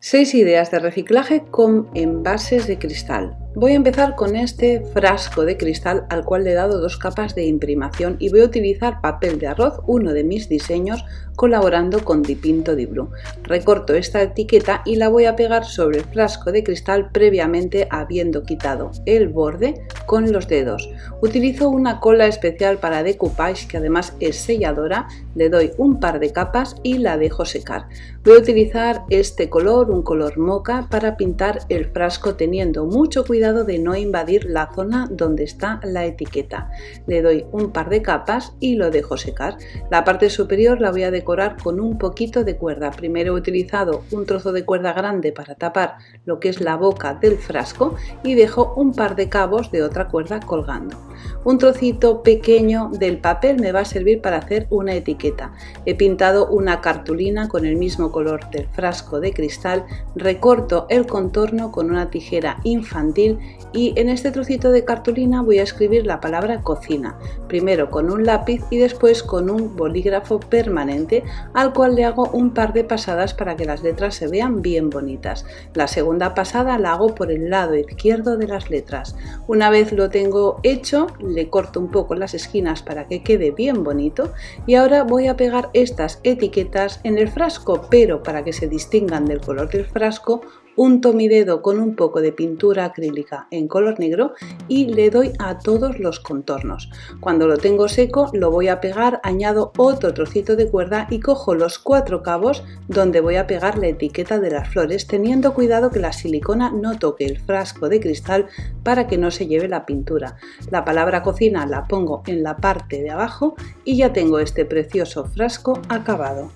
6 ideas de reciclaje con envases de cristal. Voy a empezar con este frasco de cristal al cual le he dado 2 capas de imprimación y voy a utilizar papel de arroz, uno de mis diseños, colaborando con Dipinto di Blu. Recorto esta etiqueta y la voy a pegar sobre el frasco de cristal previamente habiendo quitado el borde con los dedos. Utilizo una cola especial para decoupage que además es selladora, le doy un par de capas y la dejo secar. Voy a utilizar este color, un color moca, para pintar el frasco teniendo mucho cuidado de no invadir la zona donde está la etiqueta. Le doy un par de capas y lo dejo secar. La parte superior la voy a decorar con un poquito de cuerda. Primero he utilizado un trozo de cuerda grande para tapar lo que es la boca del frasco y dejo un par de cabos de otra cuerda colgando. Un trocito pequeño del papel me va a servir para hacer una etiqueta. He pintado una cartulina con el mismo color del frasco de cristal, recorto el contorno con una tijera infantil y en este trocito de cartulina voy a escribir la palabra cocina, primero con un lápiz y después con un bolígrafo permanente al cual le hago un par de pasadas para que las letras se vean bien bonitas. La segunda pasada la hago por el lado izquierdo de las letras. Una vez lo tengo hecho, le corto un poco las esquinas para que quede bien bonito y ahora voy a pegar estas etiquetas en el frasco, pero para que se distingan del color del frasco unto mi dedo con un poco de pintura acrílica en color negro y le doy a todos los contornos. Cuando lo tengo seco lo voy a pegar, añado otro trocito de cuerda y cojo los 4 cabos donde voy a pegar la etiqueta de las flores, teniendo cuidado que la silicona no toque el frasco de cristal para que no se lleve la pintura. La palabra cocina la pongo en la parte de abajo y ya tengo este precioso frasco acabado.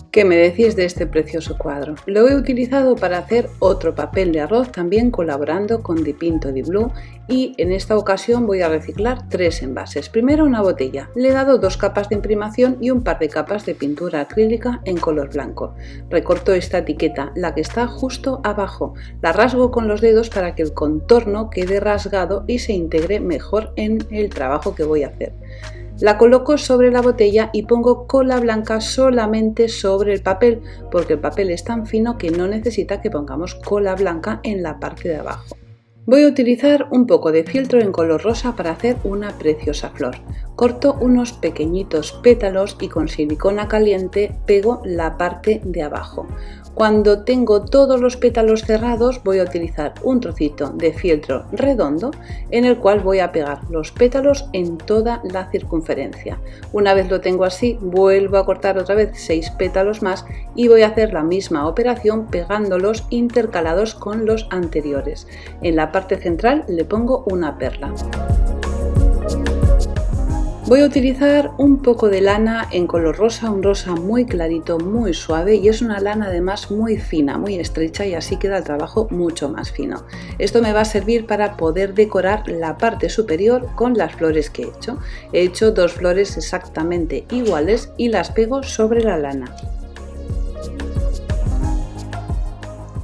¿Qué me decís de este precioso cuadro? Lo he utilizado para hacer otro papel de arroz, también colaborando con Dipinto di Blu, y en esta ocasión voy a reciclar 3 envases. Primero una botella, le he dado 2 capas de imprimación y un par de capas de pintura acrílica en color blanco. Recorto esta etiqueta, la que está justo abajo, la rasgo con los dedos para que el contorno quede rasgado y se integre mejor en el trabajo que voy a hacer. La coloco sobre la botella y pongo cola blanca solamente sobre el papel, porque el papel es tan fino que no necesita que pongamos cola blanca en la parte de abajo. Voy a utilizar un poco de fieltro en color rosa para hacer una preciosa flor. Corto unos pequeñitos pétalos y con silicona caliente pego la parte de abajo. Cuando tengo todos los pétalos cerrados voy a utilizar un trocito de fieltro redondo en el cual voy a pegar los pétalos en toda la circunferencia. Una vez lo tengo así, vuelvo a cortar otra vez 6 pétalos más y voy a hacer la misma operación pegándolos intercalados con los anteriores. En la parte central le pongo una perla. Voy a utilizar un poco de lana en color rosa, un rosa muy clarito, muy suave, y es una lana además muy fina, muy estrecha, y así queda el trabajo mucho más fino. Esto me va a servir para poder decorar la parte superior con las flores que he hecho. He hecho 2 flores exactamente iguales y las pego sobre la lana.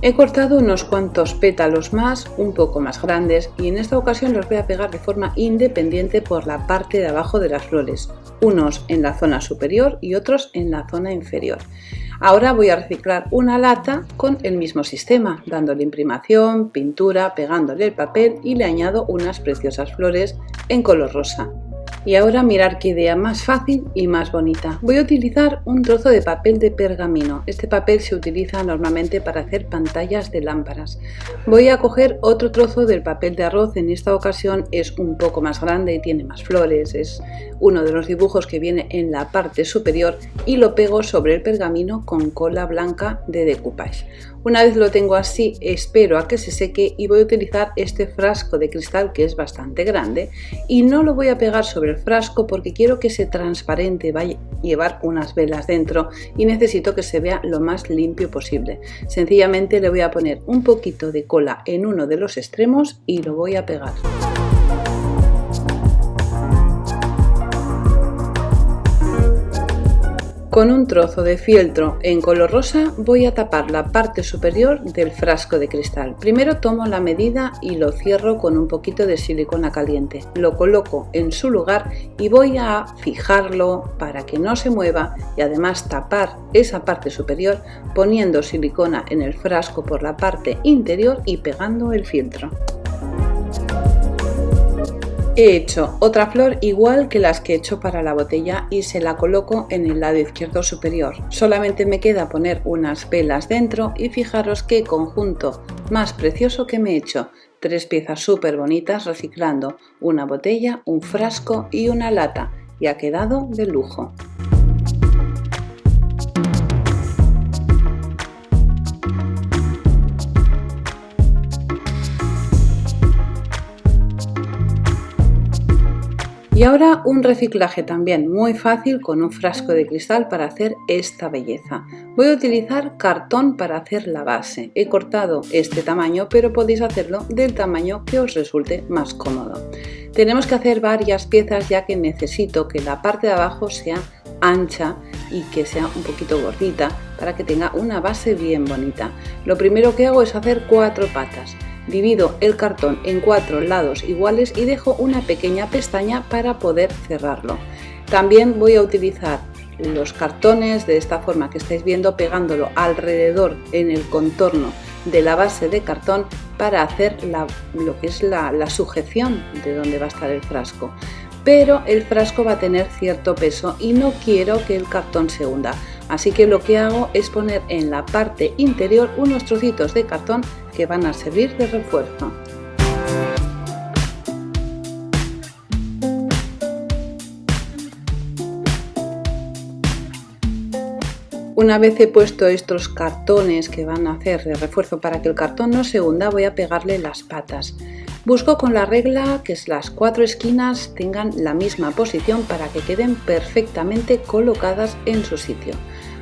He cortado unos cuantos pétalos más, un poco más grandes, y en esta ocasión los voy a pegar de forma independiente por la parte de abajo de las flores, unos en la zona superior y otros en la zona inferior. Ahora voy a reciclar una lata con el mismo sistema, dándole imprimación, pintura, pegándole el papel y le añado unas preciosas flores en color rosa. Y ahora mirad qué idea más fácil y más bonita. Voy a utilizar un trozo de papel de pergamino. Este papel se utiliza normalmente para hacer pantallas de lámparas. Voy a coger otro trozo del papel de arroz. En esta ocasión es un poco más grande y tiene más flores. Es uno de los dibujos que viene en la parte superior y lo pego sobre el pergamino con cola blanca de decoupage. Una vez lo tengo así, espero a que se seque y voy a utilizar este frasco de cristal que es bastante grande y no lo voy a pegar sobre el frasco porque quiero que sea transparente, va a llevar unas velas dentro y necesito que se vea lo más limpio posible. Sencillamente le voy a poner un poquito de cola en uno de los extremos y lo voy a pegar. Con un trozo de fieltro en color rosa voy a tapar la parte superior del frasco de cristal. Primero tomo la medida y lo cierro con un poquito de silicona caliente. Lo coloco en su lugar y voy a fijarlo para que no se mueva y además tapar esa parte superior poniendo silicona en el frasco por la parte interior y pegando el fieltro. He hecho otra flor igual que las que he hecho para la botella y se la coloco en el lado izquierdo superior. Solamente me queda poner unas velas dentro y fijaros qué conjunto más precioso que me he hecho. 3 piezas súper bonitas reciclando una botella, un frasco y una lata y ha quedado de lujo. Y ahora un reciclaje también muy fácil con un frasco de cristal para hacer esta belleza. Voy a utilizar cartón para hacer la base. He cortado este tamaño, pero podéis hacerlo del tamaño que os resulte más cómodo. Tenemos que hacer varias piezas ya que necesito que la parte de abajo sea ancha y que sea un poquito gordita para que tenga una base bien bonita. Lo primero que hago es hacer 4 patas. Divido el cartón en 4 lados iguales y dejo una pequeña pestaña para poder cerrarlo. También voy a utilizar los cartones de esta forma que estáis viendo, pegándolo alrededor en el contorno de la base de cartón para hacer lo que es la sujeción de donde va a estar el frasco. Pero el frasco va a tener cierto peso y no quiero que el cartón se hunda. Así que lo que hago es poner en la parte interior unos trocitos de cartón que van a servir de refuerzo. Una vez he puesto estos cartones que van a hacer de refuerzo para que el cartón no se hunda, voy a pegarle las patas. Busco con la regla que las 4 esquinas tengan la misma posición para que queden perfectamente colocadas en su sitio.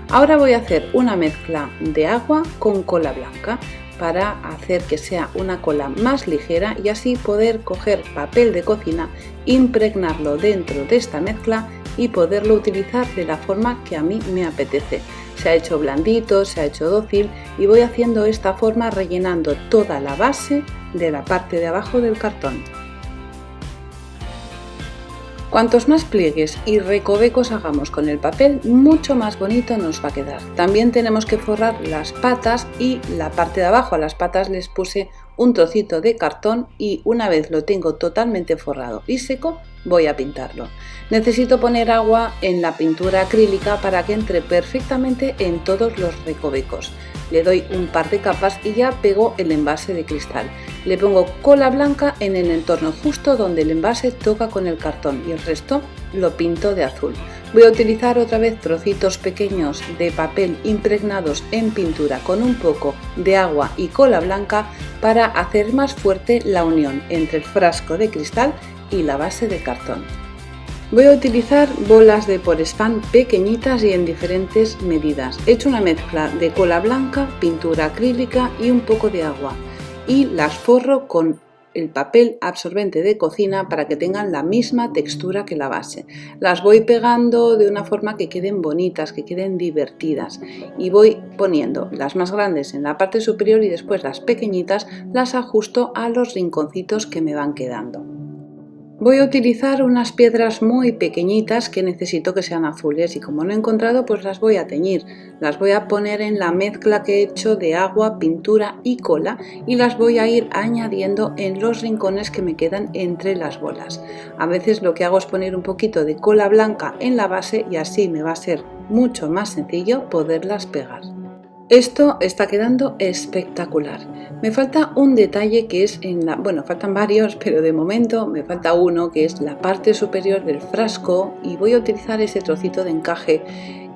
Ahora voy a hacer una mezcla de agua con cola blanca para hacer que sea una cola más ligera y así poder coger papel de cocina, impregnarlo dentro de esta mezcla y poderlo utilizar de la forma que a mí me apetece. Se ha hecho blandito, se ha hecho dócil y voy haciendo esta forma rellenando toda la base de la parte de abajo del cartón. Cuantos más pliegues y recovecos hagamos con el papel, mucho más bonito nos va a quedar. También tenemos que forrar las patas y la parte de abajo. A las patas les puse un trocito de cartón y una vez lo tengo totalmente forrado y seco, voy a pintarlo. Necesito poner agua en la pintura acrílica para que entre perfectamente en todos los recovecos. Le doy un par de capas y ya pego el envase de cristal. Le pongo cola blanca en el entorno justo donde el envase toca con el cartón y el resto lo pinto de azul. Voy a utilizar otra vez trocitos pequeños de papel impregnados en pintura con un poco de agua y cola blanca para hacer más fuerte la unión entre el frasco de cristal y la base de cartón. Voy a utilizar bolas de Porespán pequeñitas y en diferentes medidas. He hecho una mezcla de cola blanca, pintura acrílica y un poco de agua y las forro con el papel absorbente de cocina para que tengan la misma textura que la base. Las voy pegando de una forma que queden bonitas, que queden divertidas y voy poniendo las más grandes en la parte superior y después las pequeñitas las ajusto a los rinconcitos que me van quedando. Voy a utilizar unas piedras muy pequeñitas que necesito que sean azules y como no he encontrado pues las voy a teñir. Las voy a poner en la mezcla que he hecho de agua, pintura y cola y las voy a ir añadiendo en los rincones que me quedan entre las bolas. A veces lo que hago es poner un poquito de cola blanca en la base y así me va a ser mucho más sencillo poderlas pegar. Esto está quedando espectacular. Me falta un detalle que es faltan varios, pero de momento me falta uno que es la parte superior del frasco y voy a utilizar ese trocito de encaje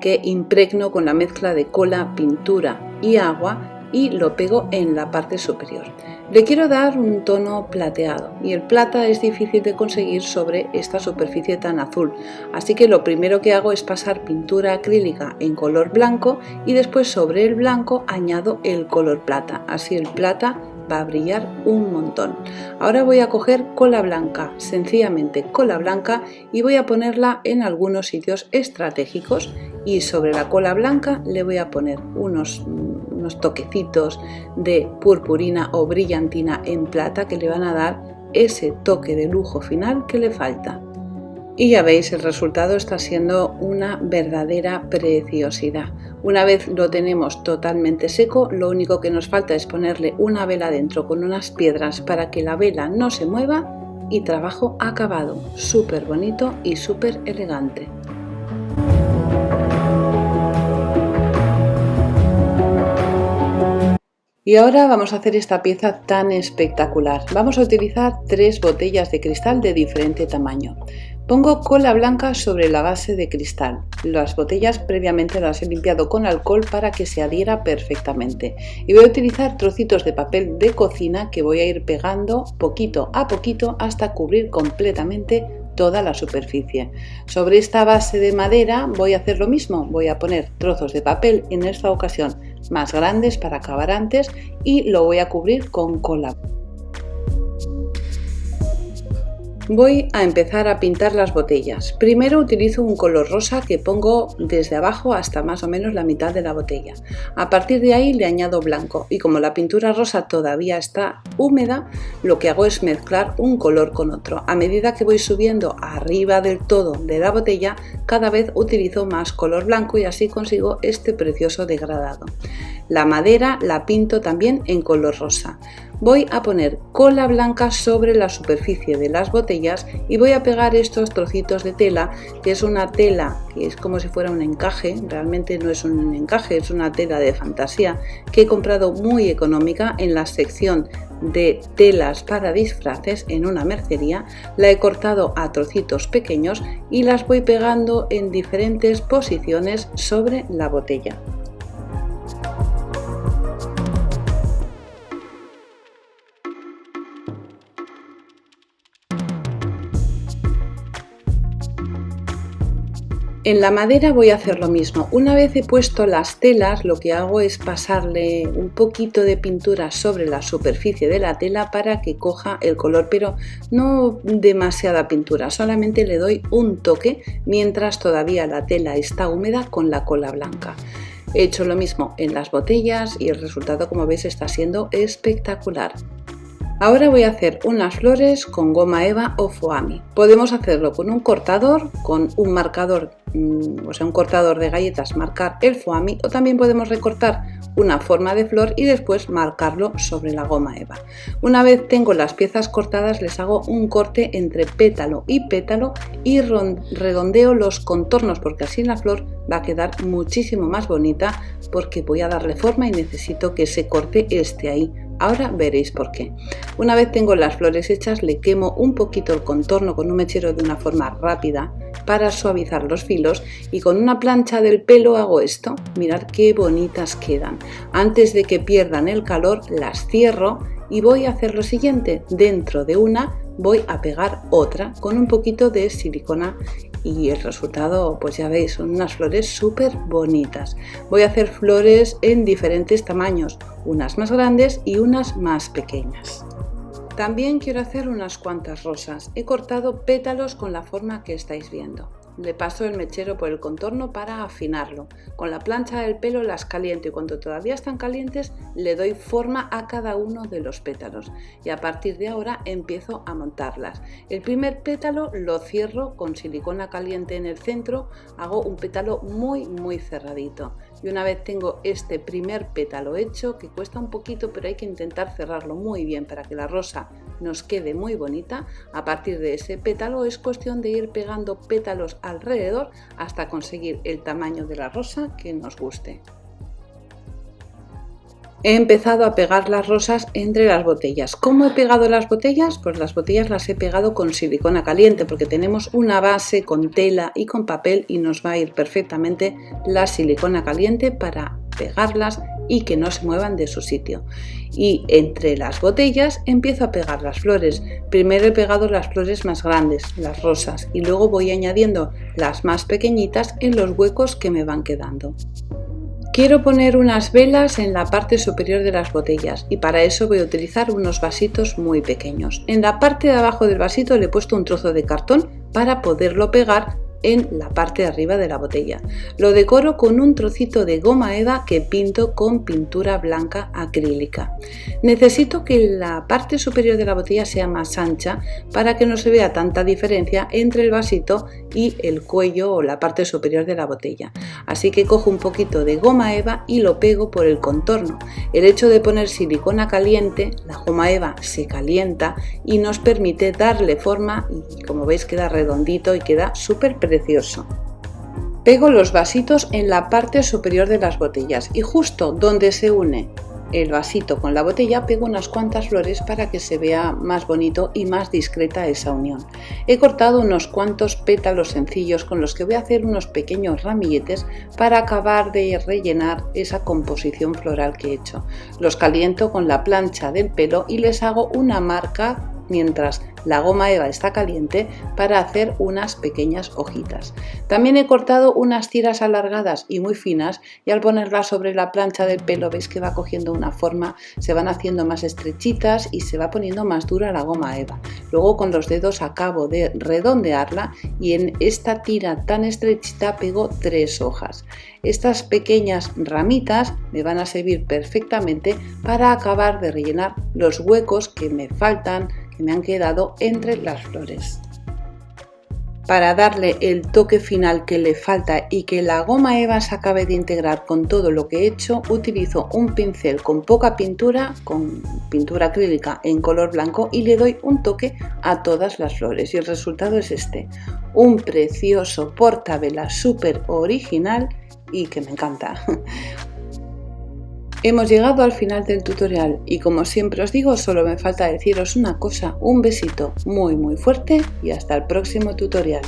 que impregno con la mezcla de cola, pintura y agua y lo pego en la parte superior. Le quiero dar un tono plateado y el plata es difícil de conseguir sobre esta superficie tan azul, así que lo primero que hago es pasar pintura acrílica en color blanco y después sobre el blanco añado el color plata, así el plata va a brillar un montón. Ahora voy a coger cola blanca, sencillamente cola blanca, y voy a ponerla en algunos sitios estratégicos, y sobre la cola blanca le voy a poner unos toquecitos de purpurina o brillantina en plata que le van a dar ese toque de lujo final que le falta. Y ya veis, el resultado está siendo una verdadera preciosidad. Una vez lo tenemos totalmente seco, lo único que nos falta es ponerle una vela dentro con unas piedras para que la vela no se mueva, y trabajo acabado, súper bonito y súper elegante. Y ahora vamos a hacer esta pieza tan espectacular. Vamos a utilizar 3 botellas de cristal de diferente tamaño. Pongo cola blanca sobre la base de cristal. Las botellas previamente las he limpiado con alcohol para que se adhiera perfectamente. Y voy a utilizar trocitos de papel de cocina que voy a ir pegando poquito a poquito hasta cubrir completamente toda la superficie. Sobre esta base de madera voy a hacer lo mismo. Voy a poner trozos de papel, en esta ocasión más grandes para acabar antes, y lo voy a cubrir con cola. Voy a empezar a pintar las botellas. Primero utilizo un color rosa que pongo desde abajo hasta más o menos la mitad de la botella. A partir de ahí le añado blanco, y como la pintura rosa todavía está húmeda, lo que hago es mezclar un color con otro. A medida que voy subiendo arriba del todo de la botella, cada vez utilizo más color blanco y así consigo este precioso degradado. La madera la pinto también en color rosa. Voy a poner cola blanca sobre la superficie de las botellas y voy a pegar estos trocitos de tela, que es una tela que es como si fuera un encaje. Realmente no es un encaje, es una tela de fantasía que he comprado muy económica en la sección de telas para disfraces en una mercería. La he cortado a trocitos pequeños y las voy pegando en diferentes posiciones sobre la botella. En la madera voy a hacer lo mismo. Una vez he puesto las telas, lo que hago es pasarle un poquito de pintura sobre la superficie de la tela para que coja el color, pero no demasiada pintura, solamente le doy un toque mientras todavía la tela está húmeda con la cola blanca. He hecho lo mismo en las botellas y el resultado, como veis, está siendo espectacular. Ahora voy a hacer unas flores con goma eva o foamy. Podemos hacerlo con un cortador, con un marcador, un cortador de galletas, marcar el foamy, o también podemos recortar una forma de flor y después marcarlo sobre la goma eva. Una vez tengo las piezas cortadas, les hago un corte entre pétalo y pétalo y redondeo los contornos, porque así la flor va a quedar muchísimo más bonita, porque voy a darle forma y necesito que ese corte esté ahí. Ahora veréis por qué. Una vez tengo las flores hechas, le quemo un poquito el contorno con un mechero de una forma rápida para suavizar los filos, y con una plancha del pelo hago esto. Mirad qué bonitas quedan. Antes de que pierdan el calor, las cierro y voy a hacer lo siguiente. Dentro de una voy a pegar otra con un poquito de silicona, y el resultado, pues ya veis, son unas flores súper bonitas. Voy a hacer flores en diferentes tamaños, unas más grandes y unas más pequeñas. También quiero hacer unas cuantas rosas. He cortado pétalos con la forma que estáis viendo. Le paso el mechero por el contorno para afinarlo. Con la plancha del pelo las caliento, y cuando todavía están calientes le doy forma a cada uno de los pétalos, y a partir de ahora empiezo a montarlas. El primer pétalo lo cierro con silicona caliente en el centro, hago un pétalo muy cerradito, y una vez tengo este primer pétalo hecho, que cuesta un poquito pero hay que intentar cerrarlo muy bien para que la rosa nos quede muy bonita, a partir de ese pétalo es cuestión de ir pegando pétalos alrededor hasta conseguir el tamaño de la rosa que nos guste. He empezado a pegar las rosas entre las botellas. ¿Cómo he pegado las botellas? Pues las botellas las he pegado con silicona caliente, porque tenemos una base con tela y con papel y nos va a ir perfectamente la silicona caliente para pegarlas y que no se muevan de su sitio. Y entre las botellas empiezo a pegar las flores. Primero he pegado las flores más grandes, las rosas, y luego voy añadiendo las más pequeñitas en los huecos que me van quedando. Quiero poner unas velas en la parte superior de las botellas y para eso voy a utilizar unos vasitos muy pequeños. En la parte de abajo del vasito le he puesto un trozo de cartón para poderlo pegar en la parte de arriba de la botella. Lo decoro con un trocito de goma eva que pinto con pintura blanca acrílica. Necesito que la parte superior de la botella sea más ancha para que no se vea tanta diferencia entre el vasito y el cuello o la parte superior de la botella. Así que cojo un poquito de goma eva y lo pego por el contorno. El hecho de poner silicona caliente, la goma eva se calienta y nos permite darle forma y como veis queda redondito y queda súper precioso. Pego los vasitos en la parte superior de las botellas y justo donde se une el vasito con la botella pego unas cuantas flores para que se vea más bonito y más discreta esa unión. He cortado unos cuantos pétalos sencillos con los que voy a hacer unos pequeños ramilletes para acabar de rellenar esa composición floral que he hecho. Los caliento con la plancha del pelo y les hago una marca mientras la goma eva está caliente para hacer unas pequeñas hojitas. También he cortado unas tiras alargadas y muy finas y al ponerlas sobre la plancha del pelo veis que va cogiendo una forma, se van haciendo más estrechitas y se va poniendo más dura la goma eva. Luego con los dedos acabo de redondearla y en esta tira tan estrechita pego 3 hojas. Estas pequeñas ramitas me van a servir perfectamente para acabar de rellenar los huecos que me faltan, que me han quedado entre las flores. Para darle el toque final que le falta y que la goma eva se acabe de integrar con todo lo que he hecho, utilizo un pincel con poca pintura, con pintura acrílica en color blanco y le doy un toque a todas las flores y el resultado es este, un precioso portavelas súper original y que me encanta. Hemos llegado al final del tutorial y como siempre os digo, solo me falta deciros una cosa, un besito muy fuerte y hasta el próximo tutorial.